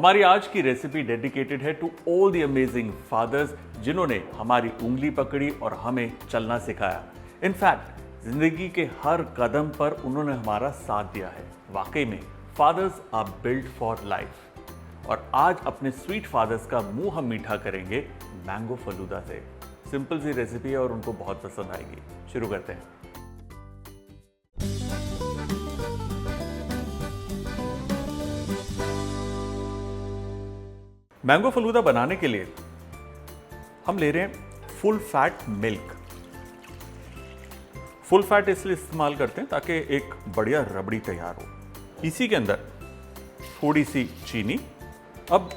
हमारी आज की रेसिपी डेडिकेटेड है to all the amazing fathers जिन्होंने हमारी उंगली पकड़ी और हमें चलना सिखाया। इनफैक्ट जिंदगी के हर कदम पर उन्होंने हमारा साथ दिया है। वाकई में fathers are built for life. और आज अपने स्वीट फादर्स का मुंह हम मीठा करेंगे मैंगो फलूदा से। सिंपल सी रेसिपी है और उनको बहुत पसंद आएगी। शुरू करते हैं। मैंगो फलूदा बनाने के लिए हम ले रहे हैं full fat milk. Full fat इसलिए इस्तेमाल करते हैं ताकि एक बढ़िया रबड़ी तैयार हो। इसी के अंदर थोड़ी सी चीनी। अब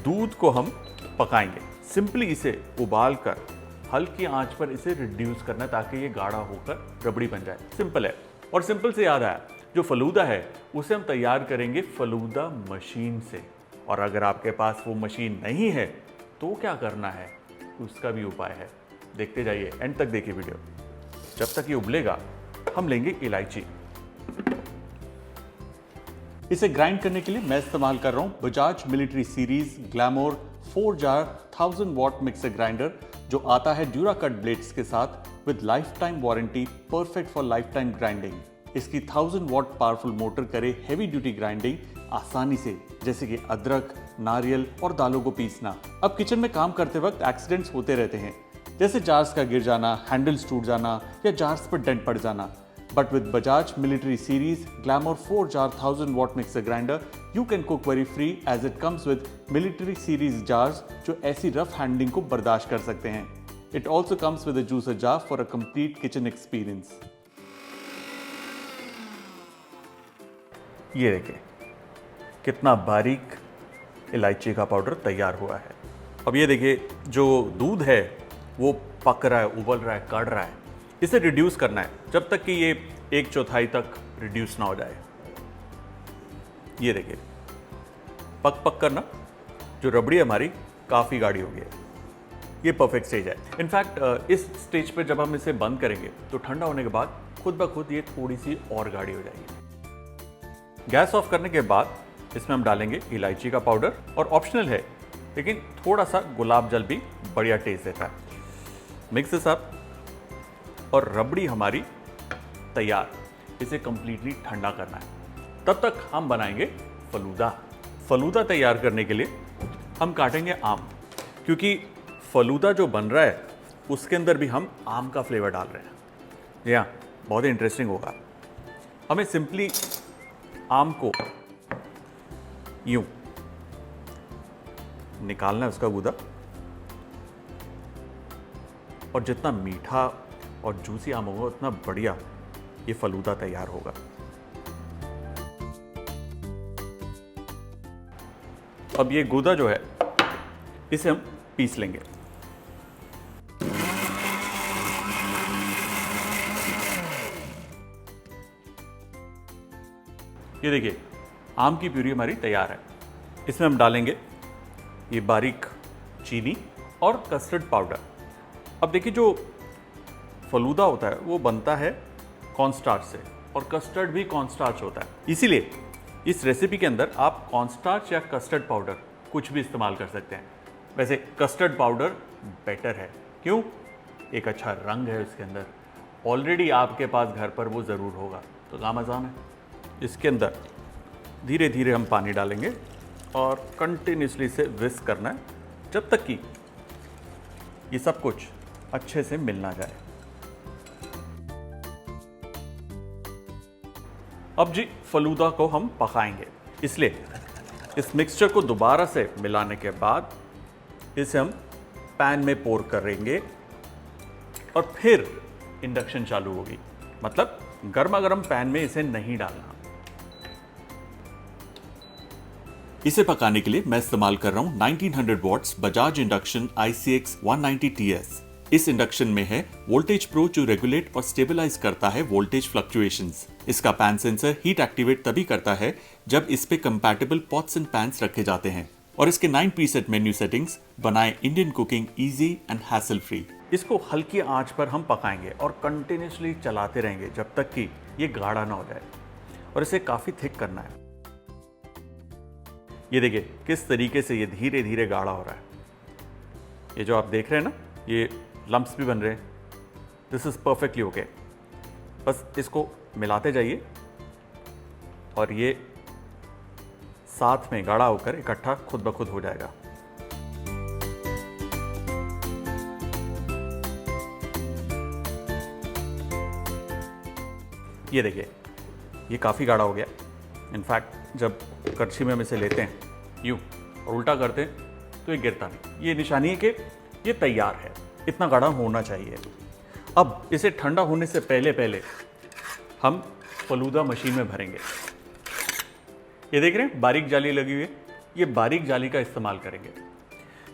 दूध को हम पकाएंगे। सिंपली इसे उबाल कर हल्की आंच पर इसे रिड्यूस करना ताकि ये गाढ़ा होकर रबड़ी बन जाए। सिंपल है। और सिंपल से याद आया, जो फलूदा है उसे हम तैयार करेंगे फलूदा मशीन से। और अगर आपके पास वो मशीन नहीं है तो क्या करना है, उसका भी उपाय है। देखते जाइए, एंड तक देखिए वीडियो। जब तक ये उबलेगा हम लेंगे इलायची। इसे ग्राइंड करने के लिए मैं इस्तेमाल कर रहा हूं Bajaj military series Glamore 4 jar 1000 watt mixer grinder, जो आता है ड्यूराकट ब्लेड्स के साथ with lifetime warranty, perfect for lifetime grinding. इसकी 1000 वॉट पावरफुल मोटर करे हैवी ड्यूटी ग्राइंडिंग आसानी से, जैसे कि अदरक, नारियल और दालों को पीसना। अब किचन में काम करते वक्त एक्सीडेंट्स होते रहते हैं, जैसे जार्स का गिर जाना, हैंडल्स टूट जाना या जार्स पर डेंट पड़ जाना। But with Bajaj military series Glamore 4 jar 1000 watt mixer grinder you can cook very free, as it comes with military series jars जो ऐसी रफ हैंडलिंग को बर्दाश्त कर सकते हैं। It also comes with a juicer jar for a complete kitchen experience. ये देखिए कितना बारीक इलायची का पाउडर तैयार हुआ है। अब ये देखिए जो दूध है वो पक रहा है, उबल रहा है, कड़ रहा है। इसे रिड्यूस करना है जब तक कि ये 1/4 तक रिड्यूस ना हो जाए। ये देखिए पक पक करना, जो रबड़ी हमारी काफ़ी गाढ़ी हो गई है। ये परफेक्ट स्टेज है। इनफैक्ट इस स्टेज पे जब हम इसे बंद करेंगे तो ठंडा होने के बाद खुद ब खुद ये थोड़ी सी और गाढ़ी हो जाएगी। गैस ऑफ करने के बाद इसमें हम डालेंगे इलायची का पाउडर, और ऑप्शनल है लेकिन थोड़ा सा गुलाब जल भी बढ़िया टेस्ट देता है। मिक्स दिस अप और रबड़ी हमारी तैयार। इसे कंप्लीटली ठंडा करना है। तब तक हम बनाएंगे फलूदा। फलूदा तैयार करने के लिए हम काटेंगे आम, क्योंकि फलूदा जो बन रहा है उसके अंदर भी हम आम का फ्लेवर डाल रहे हैं। जी हाँ, बहुत ही इंटरेस्टिंग होगा। हमें सिंपली आम को यूं निकालना है उसका गूदा, और जितना मीठा और जूसी आम होगा उतना बढ़िया ये फलूदा तैयार होगा। अब ये गूदा जो है इसे हम पीस लेंगे। ये देखिए आम की प्यूरी हमारी तैयार है। इसमें हम डालेंगे ये बारीक चीनी और कस्टर्ड पाउडर। अब देखिए जो फलूदा होता है वो बनता है कॉर्नस्टार्च से, और कस्टर्ड भी कॉर्नस्टार्च होता है। इसीलिए इस रेसिपी के अंदर आप कॉर्नस्टार्च या कस्टर्ड पाउडर कुछ भी इस्तेमाल कर सकते हैं। वैसे कस्टर्ड पाउडर बेटर है। क्यों? एक अच्छा रंग है इसके अंदर। ऑलरेडी आपके पास घर पर वो ज़रूर होगा, तो काम आसान है। इसके अंदर धीरे धीरे हम पानी डालेंगे और कंटिन्यूसली इसे विस्क करना है जब तक कि ये सब कुछ अच्छे से मिल ना जाए। अब जी फलूदा को हम पकाएंगे, इसलिए इस मिक्सचर को दोबारा से मिलाने के बाद इसे हम पैन में पोर करेंगे और फिर इंडक्शन चालू होगी। मतलब गर्मा गर्म पैन में इसे नहीं डालना। इसे पकाने के लिए मैं इस्तेमाल कर रहा हूं 1900 watts Bajaj induction ICX 190 TS। इस इंडक्शन में है वोल्टेज प्रो, जो रेगुलेट और स्टेबलाइज करता है वोल्टेज फ्लक्चुएशंस। इसका पैन सेंसर हीट एक्टिवेट तभी करता है जब इस पे कंपैटिबल पॉट्स एंड पैन्स रखे जाते हैं। और इसके 9 प्रीसेट मेन्यू सेटिंग्स बनाए Indian cooking easy and hassle free. इसको हल्की आंच पर हम पकाएंगे और कंटिन्यूसली चलाते रहेंगे जब तक कि ये गाढ़ा ना हो जाए, और इसे काफ़ी थिक करना है। ये देखिए किस तरीके से ये धीरे धीरे गाढ़ा हो रहा है। ये जो आप देख रहे हैं ना, ये लम्प्स भी बन रहे हैं। This is perfectly okay. बस इसको मिलाते जाइए और ये साथ में गाढ़ा होकर इकट्ठा खुद ब खुद हो जाएगा। ये देखिए ये काफ़ी गाढ़ा हो गया। इनफैक्ट जब कड़छी में हम इसे लेते हैं यूँ और उल्टा करते हैं तो ये गिरता नहीं। ये निशानी है कि ये तैयार है, इतना गाढ़ा होना चाहिए। अब इसे ठंडा होने से पहले पहले हम फलूदा मशीन में भरेंगे। ये देख रहे हैं बारीक जाली लगी हुई है, ये बारीक जाली का इस्तेमाल करेंगे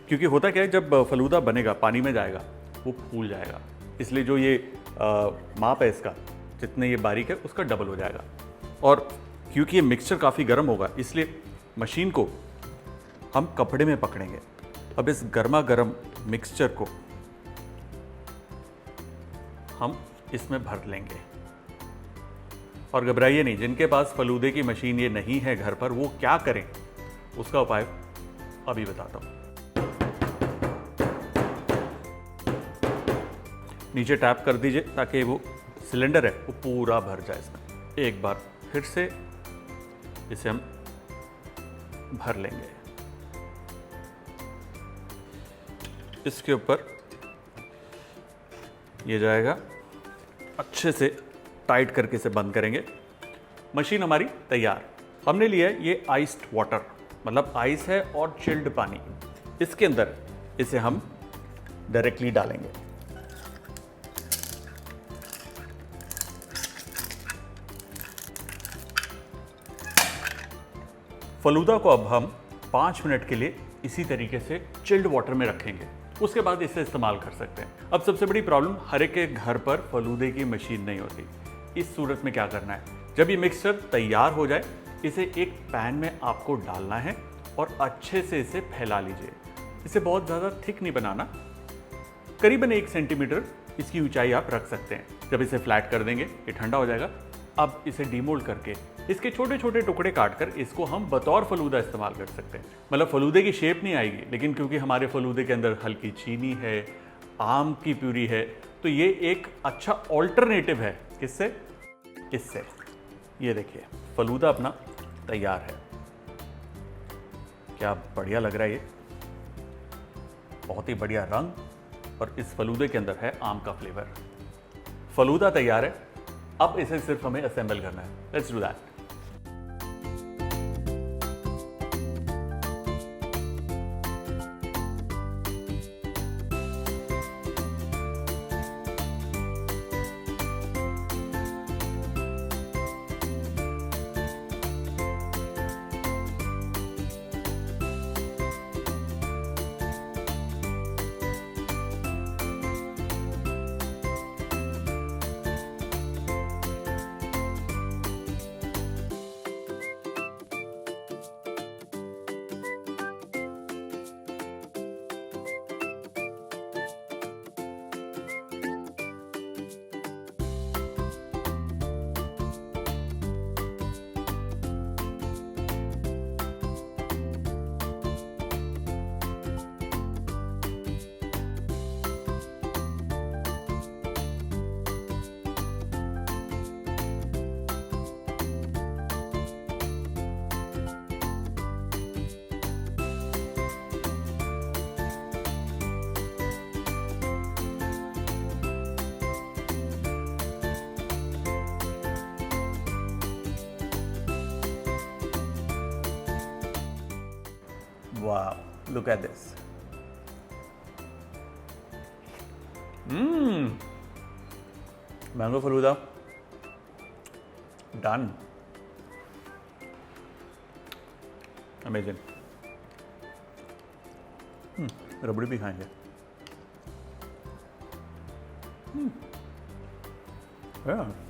क्योंकि होता क्या है, जब फलूदा बनेगा पानी में जाएगा वो फूल जाएगा, इसलिए जो ये माप है इसका, जितने ये बारीक है उसका डबल हो जाएगा। और क्योंकि ये मिक्सचर काफ़ी गर्म होगा इसलिए मशीन को हम कपड़े में पकड़ेंगे। अब इस गर्मा गर्म मिक्सचर को हम इसमें भर लेंगे। और घबराइए नहीं, जिनके पास फलूदे की मशीन ये नहीं है घर पर, वो क्या करें उसका उपाय अभी बताता हूं। नीचे टैप कर दीजिए ताकि वो सिलेंडर है वो पूरा भर जाए इसमें। एक बार फिर से इसे हम भर लेंगे। इसके ऊपर ये जाएगा, अच्छे से टाइट करके इसे बंद करेंगे। मशीन हमारी तैयार। हमने लिया है ये आइस्ड वाटर, मतलब आइस है और चिल्ड पानी। इसके अंदर इसे हम डायरेक्टली डालेंगे। फलूदा को अब हम 5 मिनट के लिए इसी तरीके से चिल्ड वाटर में रखेंगे, उसके बाद इसे इस्तेमाल कर सकते हैं। अब सबसे बड़ी प्रॉब्लम, हर एक के घर पर फलूदे की मशीन नहीं होती। इस सूरत में क्या करना है, जब ये मिक्सचर तैयार हो जाए इसे एक पैन में आपको डालना है और अच्छे से इसे फैला लीजिए। इसे बहुत ज़्यादा थिक नहीं बनाना, करीबन 1 सेंटीमीटर इसकी ऊंचाई आप रख सकते हैं। जब इसे फ्लैट कर देंगे ये ठंडा हो जाएगा। अब इसे डीमोल्ड करके इसके छोटे छोटे टुकड़े काटकर इसको हम बतौर फलूदा इस्तेमाल कर सकते हैं। मतलब फलूदे की शेप नहीं आएगी, लेकिन क्योंकि हमारे फलूदे के अंदर हल्की चीनी है, आम की प्यूरी है, तो ये एक अच्छा ऑल्टरनेटिव है। किससे? इससे। ये देखिए फलूदा अपना तैयार है। क्या बढ़िया लग रहा है ये, बहुत ही बढ़िया रंग, और इस फलूदे के अंदर है आम का फ्लेवर। फलूदा तैयार है, अब इसे सिर्फ हमें असेंबल करना है। Let's do that. Wow, look at this. Mango faluda done. Amazing. रबड़ी भी खाएंगे। Yeah.